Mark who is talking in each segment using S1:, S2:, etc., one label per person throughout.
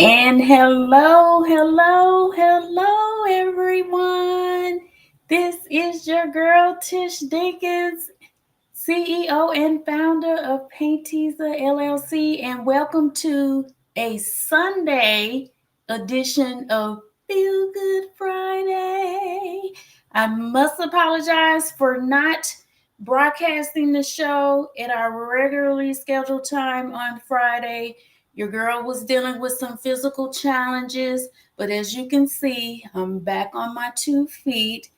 S1: And hello, everyone. This is your girl, Tish Dinkins, CEO and founder of Paintiza LLC, and welcome to a Sunday edition of Feel Good Friday. I must apologize for not broadcasting the show at our regularly scheduled time on Friday. Your girl was dealing with some physical challenges, but as you can see, I'm back on my 2 feet,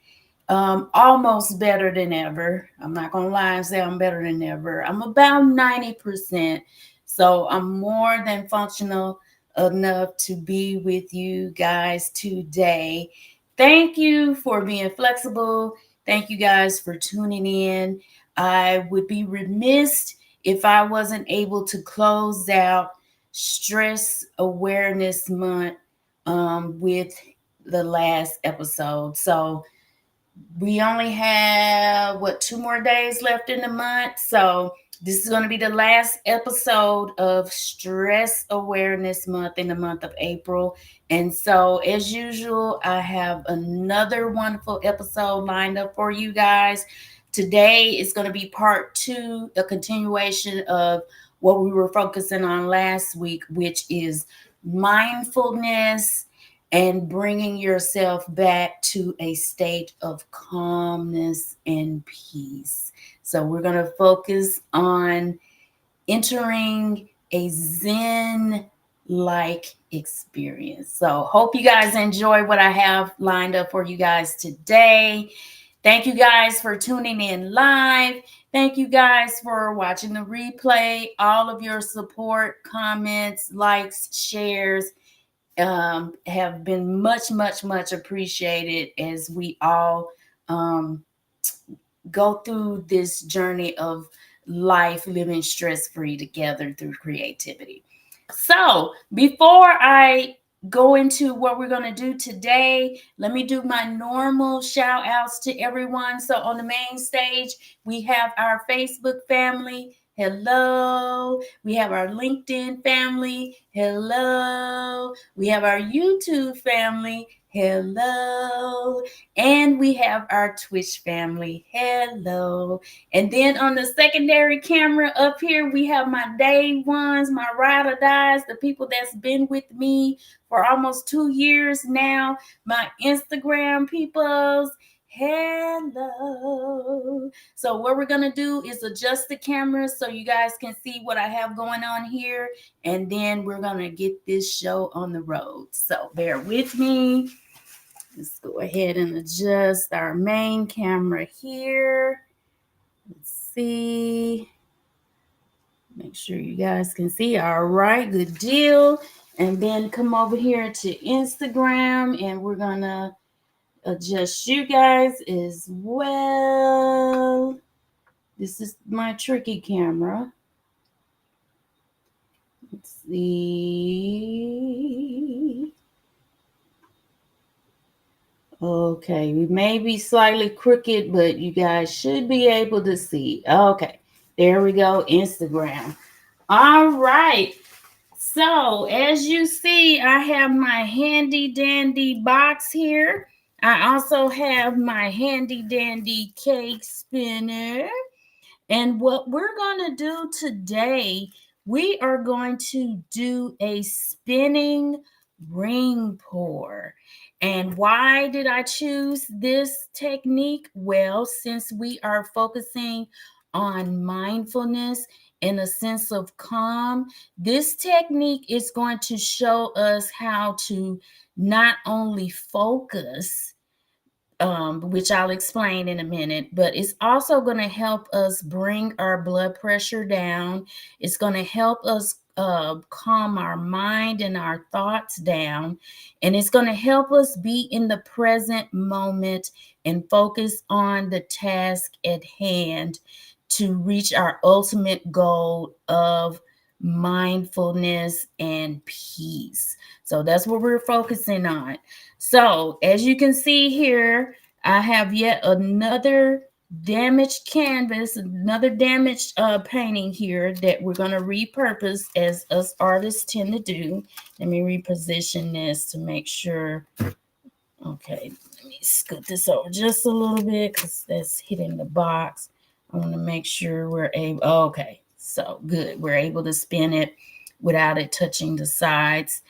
S1: almost better than ever. I'm not gonna lie and say I'm better than ever. I'm about 90%. So I'm more than functional enough to be with you guys today. Thank you for being flexible. Thank you guys for tuning in. I would be remiss if I wasn't able to close out Stress Awareness Month with the last episode. So we only have 2 more days left in the month. So this is going to be the last episode of Stress Awareness Month in the month of April. And so, as usual, I have another wonderful episode lined up for you guys. Today is going to be part two, a continuation of what we were focusing on last week, which is mindfulness and bringing yourself back to a state of calmness and peace. So, we're going to focus on entering a Zen like experience. So, hope you guys enjoy what I have lined up for you guys today. Thank you guys for tuning in live. Thank you guys for watching the replay. All of your support, comments, likes, shares have been much appreciated as we all go through this journey of life living stress free together through creativity. So, before I go into what we're going to do today, let me do my normal shout outs to everyone. So, on the main stage, we have our Facebook family. Hello. We have our LinkedIn family. Hello. We have our YouTube family. Hello. And we have our Twitch family. Hello. And then on the secondary camera up here, we have my day ones, my ride or dies, the people that's been with me for almost 2 years now, my Instagram peoples. Hello. So what we're going to do is adjust the camera so you guys can see what I have going on here. And then we're going to get this show on the road. So bear with me. Let's go ahead and adjust our main camera here. Let's see. Make sure you guys can see. All right, good deal. And then come over here to Instagram and we're going to adjust you guys as well. This is my tricky camera. Let's see. Okay, we may be slightly crooked, but you guys should be able to see. Okay, there we go, Instagram. All right. So, as you see, I have my handy dandy box here. I also have my handy dandy cake spinner. And what we're going to do today, we are going to do a spinning ring pour. And why did I choose this technique? Well, since we are focusing on mindfulness and a sense of calm, this technique is going to show us how to not only focus, which I'll explain in a minute, but it's also going to help us bring our blood pressure down. It's going to help us calm our mind and our thoughts down. And it's going to help us be in the present moment and focus on the task at hand to reach our ultimate goal of mindfulness and peace. So that's what we're focusing on. So as you can see here, I have yet another damaged canvas, another damaged painting here that we're going to repurpose as us artists tend to do. Let me reposition this to make sure. Okay, let me scoot this over just a little bit because that's hitting the box. I want to make sure we're able, okay, so good. We're able to spin it without it touching the sides.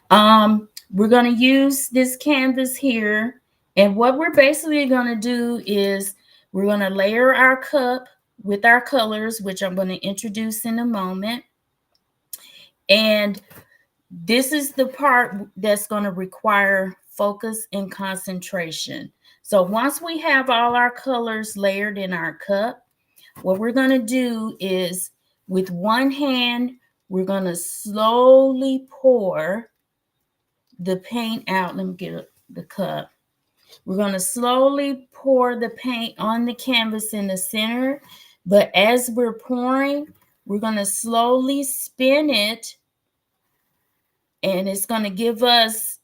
S1: We're going to use this canvas here. And what we're basically going to do is we're going to layer our cup with our colors, which I'm going to introduce in a moment. And this is the part that's going to require focus and concentration. So once we have all our colors layered in our cup, what we're going to do is with one hand, we're going to slowly pour the paint out. Let me get the cup. We're going to slowly pour the paint on the canvas in the center. But as we're pouring, we're going to slowly spin it. And it's going to give us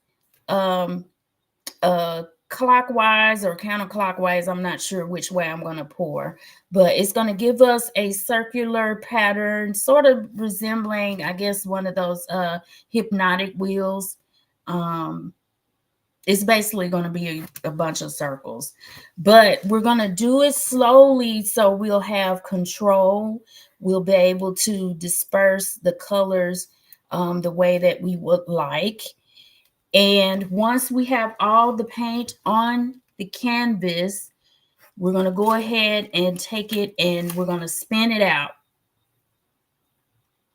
S1: clockwise or counterclockwise. I'm not sure which way I'm going to pour. But it's going to give us a circular pattern, sort of resembling, I guess, one of those hypnotic wheels. It's basically going to be a bunch of circles, but we're going to do it slowly so we'll have control. We'll be able to disperse the colors the way that we would like. And once we have all the paint on the canvas, we're going to go ahead and take it and we're going to spin it out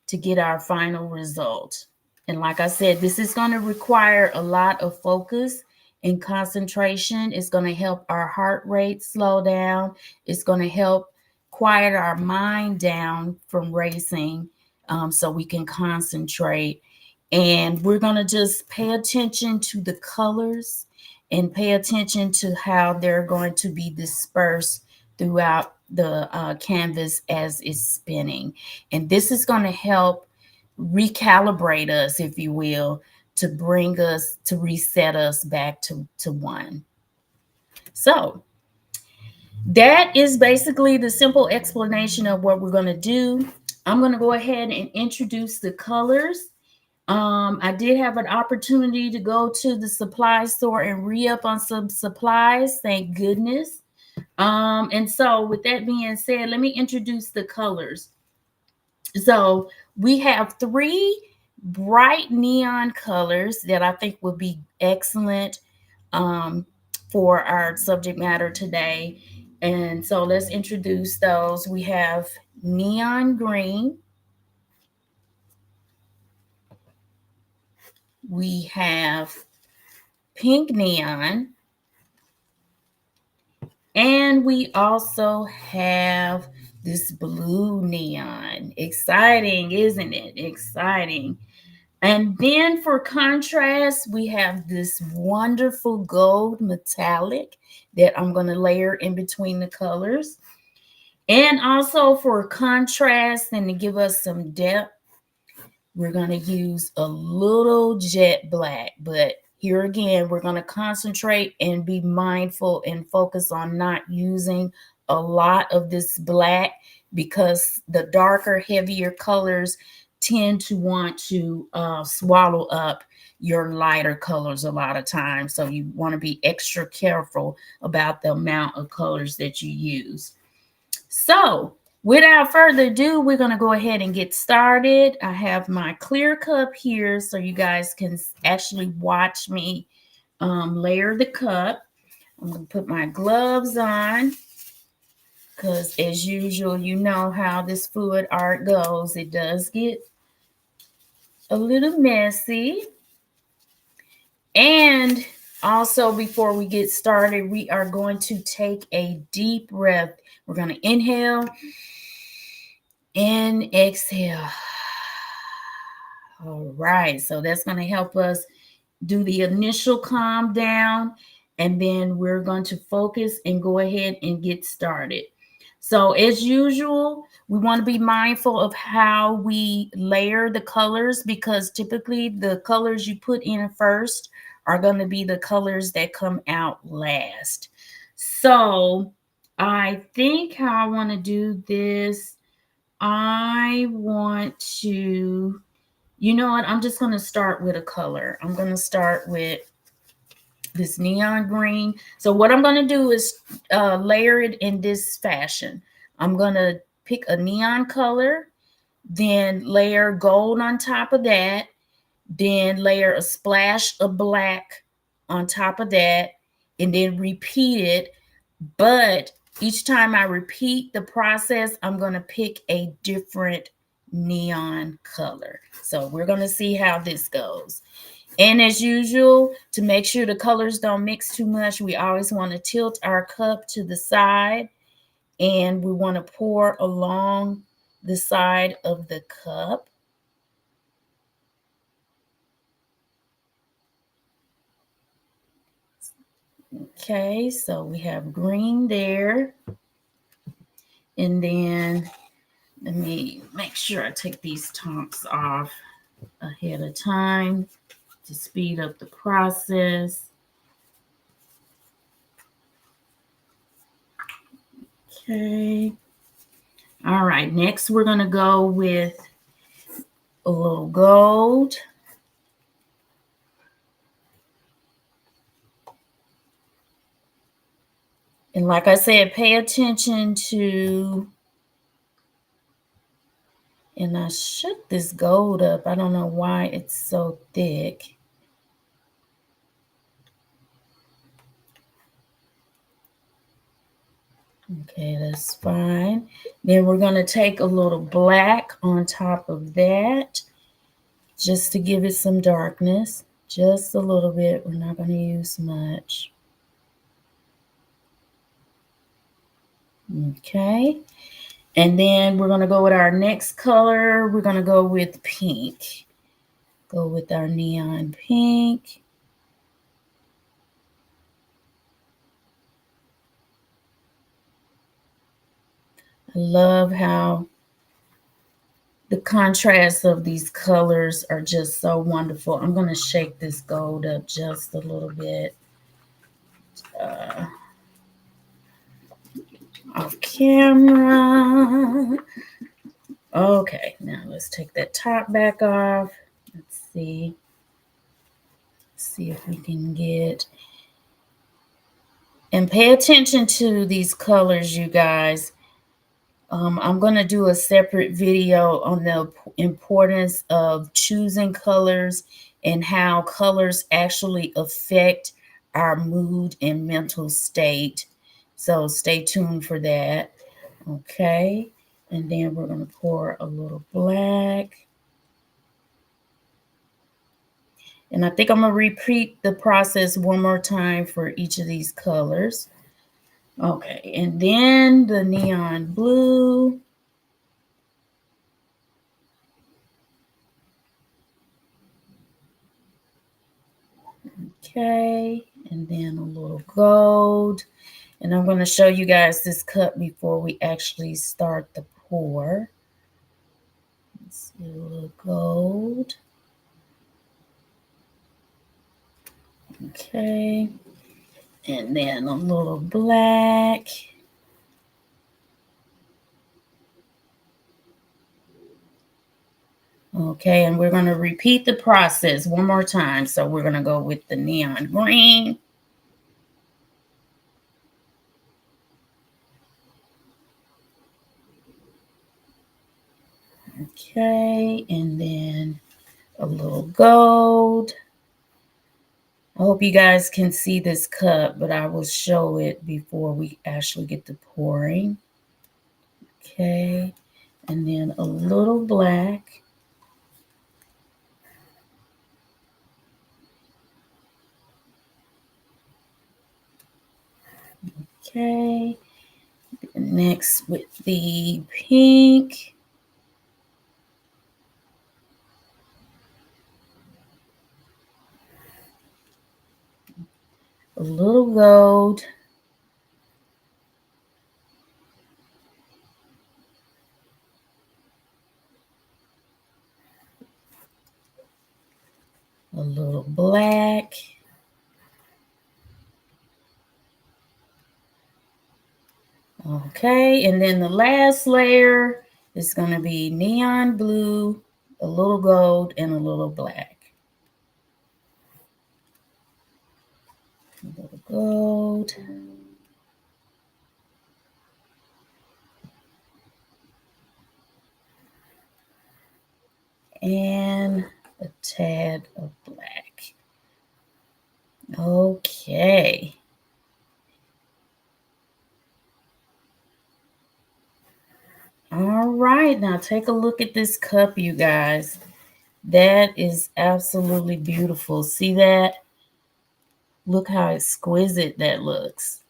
S1: to get our final result. And like I said, this is going to require a lot of focus and concentration. It's going to help our heart rate slow down. It's going to help quiet our mind down from racing so we can concentrate. And we're going to just pay attention to the colors and pay attention to how they're going to be dispersed throughout the canvas as it's spinning. And this is going to help recalibrate us, if you will, to bring us, to reset us back to one. So that is basically the simple explanation of what we're going to do. I'm going to go ahead and introduce the colors. I did have an opportunity to go to the supply store and re-up on some supplies. Thank goodness. And so with that being said, let me introduce the colors. So we have three bright neon colors that I think would be excellent for our subject matter today. And so let's introduce those. We have neon green. We have pink neon. And we also have this blue neon. Exciting, isn't it? Exciting. And then for contrast, we have this wonderful gold metallic that I'm going to layer in between the colors. And also for contrast and to give us some depth, we're going to use a little jet black. But here again, we're going to concentrate and be mindful and focus on not using a lot of this black because the darker, heavier colors tend to want to swallow up your lighter colors a lot of times. So you want to be extra careful about the amount of colors that you use. So without further ado, we're going to go ahead and get started. I have my clear cup here so you guys can actually watch me layer the cup. I'm going to put my gloves on because as usual, you know how this fluid art goes. It does get a little messy. And also, before we get started, we are going to take a deep breath. We're going to inhale and exhale. All right, so that's going to help us do the initial calm down, and then we're going to focus and go ahead and get started. So as usual, we want to be mindful of how we layer the colors because typically the colors you put in first are going to be the colors that come out last. So I think how I want to do this, I want to, you know what, I'm just going to start with a color. I'm going to start with this neon green. So what I'm going to do is layer it in this fashion. I'm going to pick a neon color, then layer gold on top of that, then layer a splash of black on top of that, and then repeat it. But each time I repeat the process, I'm going to pick a different neon color. So we're going to see how this goes. And as usual, to make sure the colors don't mix too much, we always want to tilt our cup to the side, and we want to pour along the side of the cup. Okay, so we have green there. And then let me make sure I take these tonks off ahead of time to speed up the process. Okay. All right, next we're going to go with a little gold. And like I said, pay attention to, and I shook this gold up. I don't know why it's so thick. Okay, that's fine. Then we're going to take a little black on top of that just to give it some darkness. Just a little bit. We're not going to use much. Okay. And then we're going to go with our next color. We're going to go with pink. Go with our neon pink. I love how the contrast of these colors are just so wonderful. I'm going to shake this gold up just a little bit off camera. Okay, now let's take that top back off. Let's see. See if we can get, and pay attention to these colors, you guys. I'm going to do a separate video on the importance of choosing colors and how colors actually affect our mood and mental state. So stay tuned for that. Okay. And then we're going to pour a little black. And I think I'm going to repeat the process one more time for each of these colors. Okay. And then the neon blue. Okay, and then a little gold. And I'm going to show you guys this cup before we actually start the pour. Let's do a little gold. Okay, and then a little black. Okay, and we're going to repeat the process one more time. So we're going to go with the neon green. Okay, and then a little gold. I hope you guys can see this cup, but I will show it before we actually get to pouring. Okay, and then a little black. Okay, next with the pink. A little gold. A little black. Okay, and then the last layer is going to be neon blue, a little gold, and a little black. A little gold. And a tad of black. Okay. All right, now take a look at this cup, you guys. That is absolutely beautiful. See that? Look how exquisite that looks.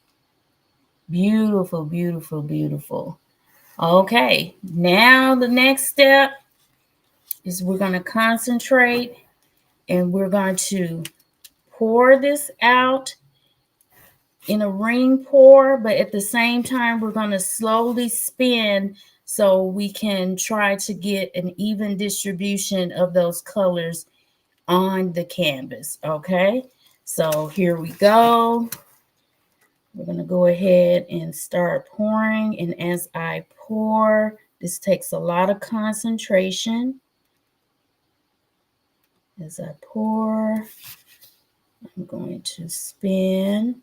S1: Beautiful, beautiful, beautiful. Okay, now the next step is we're going to concentrate and we're going to pour this out in a ring pour, but at the same time, we're going to slowly spin so we can try to get an even distribution of those colors on the canvas. Okay, so here we go. We're going to go ahead and start pouring. And as I pour, this takes a lot of concentration. As I pour, I'm going to spin.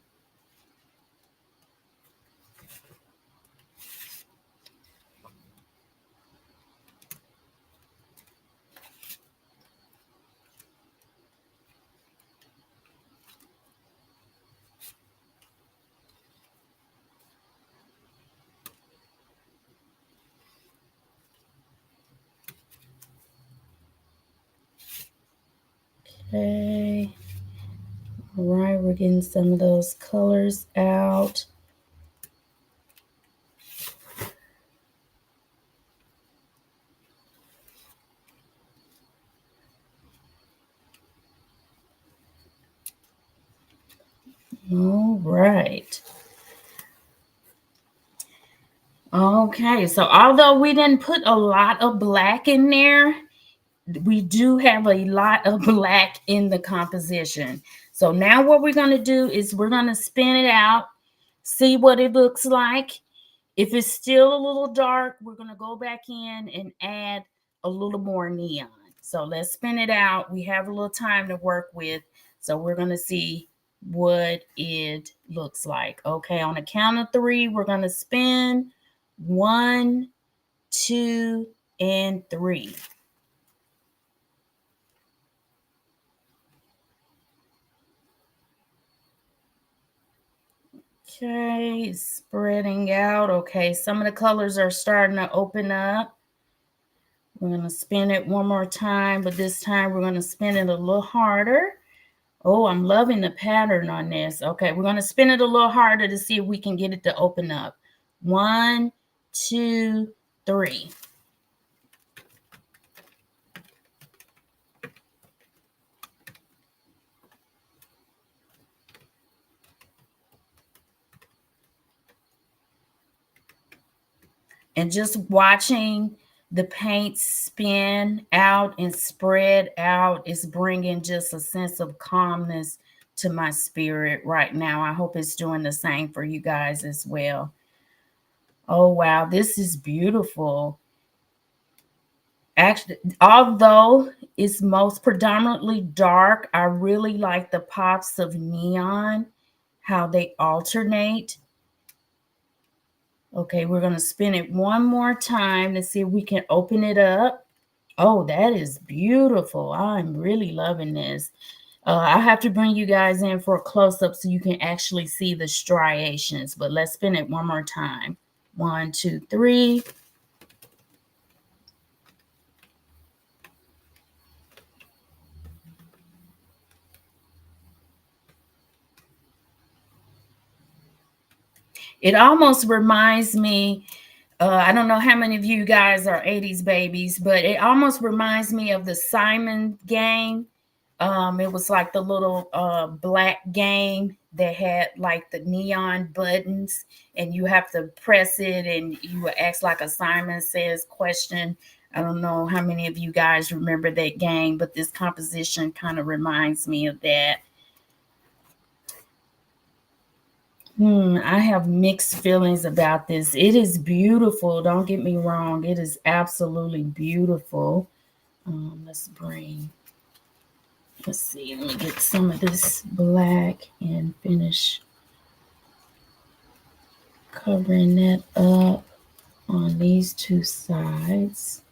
S1: Okay. All right, we're getting some of those colors out. All right. Okay, so although we didn't put a lot of black in there, we do have a lot of black in the composition. So now what we're going to do is we're going to spin it out, see what it looks like. If it's still a little dark, we're going to go back in and add a little more neon. So let's spin it out. We have a little time to work with. So we're going to see what it looks like. Okay, on the count of 3, we're going to spin 1, 2, and 3. Okay, spreading out. Okay, some of the colors are starting to open up. We're going to spin it one more time, but this time we're going to spin it a little harder. Oh, I'm loving the pattern on this. Okay, we're going to spin it a little harder to see if we can get it to open up. 1, 2, 3. And just watching the paint spin out and spread out is bringing just a sense of calmness to my spirit right now. I hope it's doing the same for you guys as well. Oh, wow, this is beautiful. Actually, although it's most predominantly dark, I really like the pops of neon, how they alternate. Okay, we're going to spin it one more time to see if we can open it up. Oh, that is beautiful. I'm really loving this. I have to bring you guys in for a close-up so you can actually see the striations. But let's spin it one more time. 1, 2, 3. It almost reminds me, I don't know how many of you guys are 80s babies, but it almost reminds me of the Simon game. It was like the little black game that had like the neon buttons, and you have to press it, and you would ask like a Simon Says question. I don't know how many of you guys remember that game, but this composition kind of reminds me of that. I have mixed feelings about this. It is beautiful. Don't get me wrong. It is absolutely beautiful. Let's see, let me get some of this black and finish covering that up on these two sides.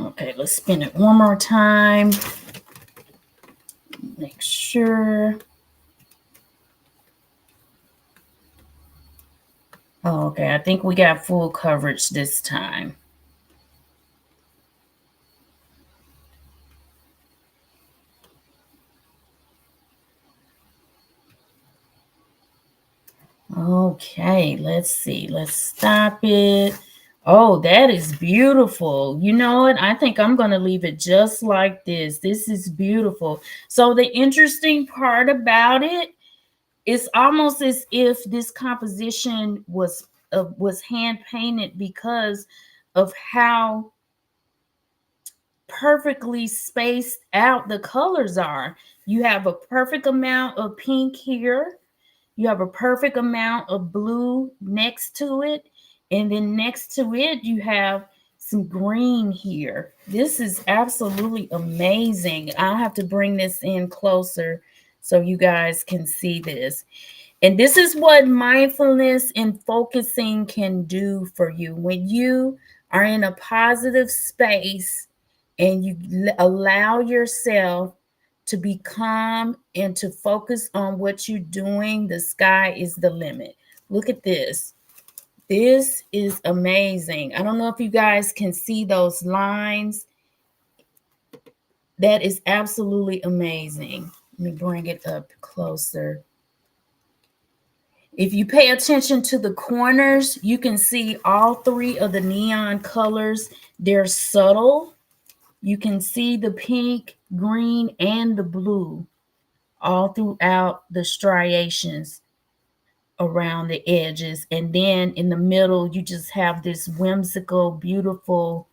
S1: Okay, let's spin it one more time. Make sure. Oh, okay, I think we got full coverage this time. Okay, let's see. Let's stop it. Oh, that is beautiful. You know what? I think I'm going to leave it just like this. This is beautiful. So the interesting part about it, it's almost as if this composition was hand painted because of how perfectly spaced out the colors are. You have a perfect amount of pink here. You have a perfect amount of blue next to it. And then next to it, you have some green here. This is absolutely amazing. I'll have to bring this in closer so you guys can see this. And this is what mindfulness and focusing can do for you. When you are in a positive space and you allow yourself to be calm and to focus on what you're doing, the sky is the limit. Look at this. This is amazing. I don't know if you guys can see those lines. That is absolutely amazing. Let me bring it up closer. If you pay attention to the corners, you can see all three of the neon colors. They're subtle. You can see the pink, green, and the blue all throughout the striations around the edges. And then in the middle, you just have this whimsical, beautiful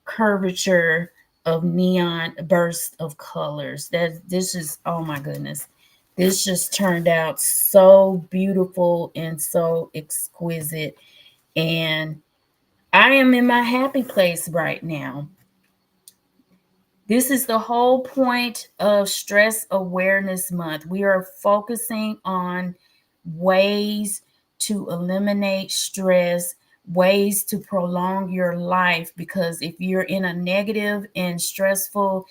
S1: curvature of neon bursts of colors. This is, oh my goodness. This just turned out so beautiful and so exquisite. And I am in my happy place right now. This is the whole point of Stress Awareness Month. We are focusing on ways to eliminate stress, ways to prolong your life, because if you're in a negative and stressful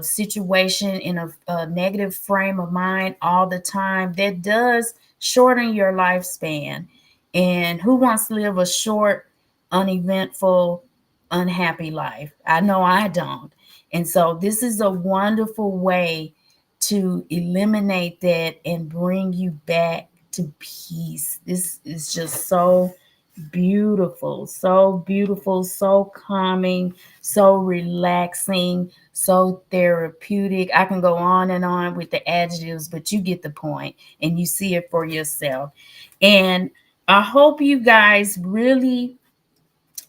S1: situation, in a negative frame of mind all the time, that does shorten your lifespan. And who wants to live a short, uneventful, unhappy life? I know I don't. And so this is a wonderful way to eliminate that and bring you back to peace. This is just so beautiful, so calming, so relaxing, so therapeutic. I can go on and on with the adjectives, but you get the point and you see it for yourself. And I hope you guys really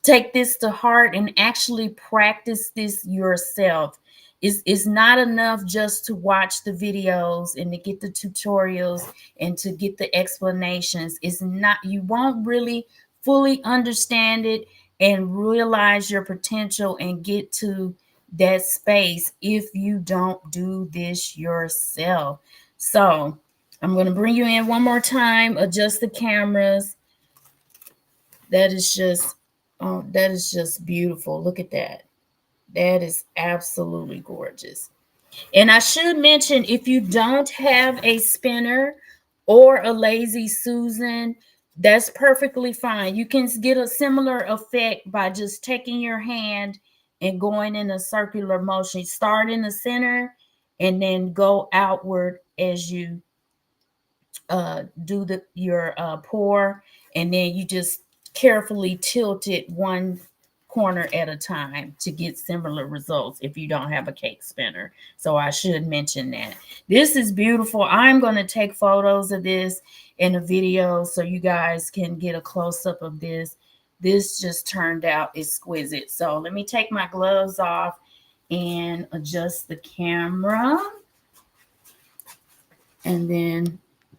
S1: take this to heart and actually practice this yourself. It's not enough just to watch the videos and to get the tutorials and to get the explanations. It's not, you won't really fully understand it and realize your potential and get to that space if you don't do this yourself. So I'm going to bring you in one more time, adjust the cameras. That is just, oh, that is just beautiful. Look at that. That is absolutely gorgeous. And I should mention, if you don't have a spinner or a lazy Susan, that's perfectly fine. You can get a similar effect by just taking your hand and going in a circular motion. Start in the center and then go outward as you do your pour, and then you just carefully tilt it one corner at a time to get similar results if you don't have a cake spinner. So I should mention that. This is beautiful. I'm going to take photos of this in a video so you guys can get a close-up of this. This just turned out exquisite. So let me take my gloves off and adjust the camera. and then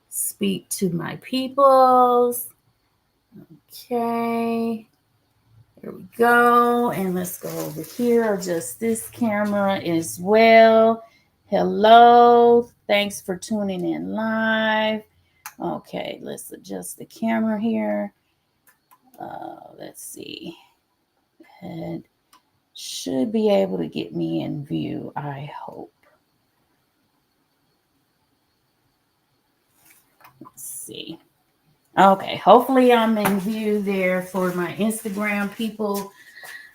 S1: speak to my peoples. Okay. Here we go. And let's go over here, adjust this camera as well. Hello. Thanks for tuning in live. Okay, let's adjust the camera here. Let's see. It should be able to get me in view, I hope. Let's see. Okay, hopefully I'm in view there for my Instagram people.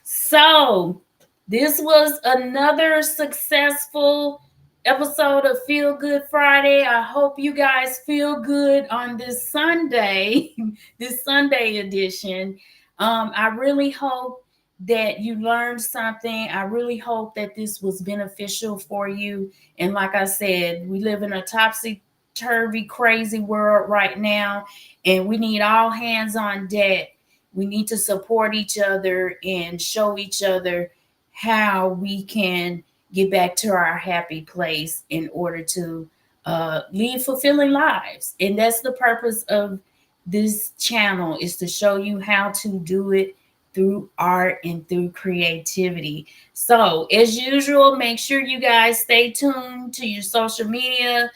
S1: So, this was another successful episode of Feel Good Friday. I hope you guys feel good on this Sunday, this Sunday edition. I really hope that you learned something. I really hope that this was beneficial for you. And like I said, we live in a topsy-turvy, crazy world right now, and we need all hands on deck. We need to support each other and show each other how we can get back to our happy place in order to lead fulfilling lives. And that's the purpose of this channel, is to show you how to do it through art and through creativity. So as usual, make sure you guys stay tuned to your social media.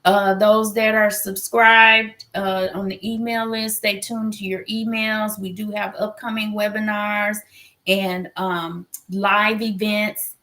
S1: Those that are subscribed on the email list, stay tuned to your emails. We do have upcoming webinars and live events.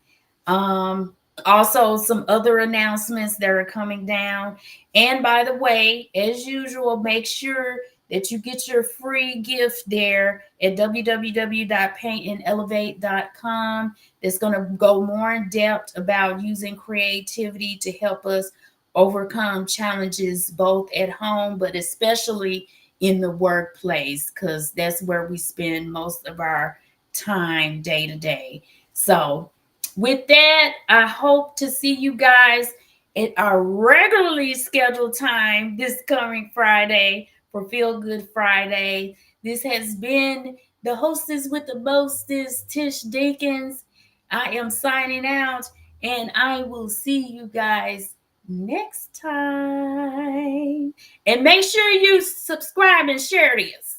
S1: Also, some other announcements that are coming down. And by the way, as usual, make sure that you get your free gift there at www.paintandelevate.com. It's going to go more in depth about using creativity to help us overcome challenges both at home, but especially in the workplace, because that's where we spend most of our time day to day. So, with that, I hope to see you guys at our regularly scheduled time this coming Friday for Feel Good Friday. This has been the hostess with the mostest, Tish Dinkins. I am signing out, and I will see you guys next time. And make sure you subscribe and share this.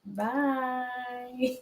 S1: Bye.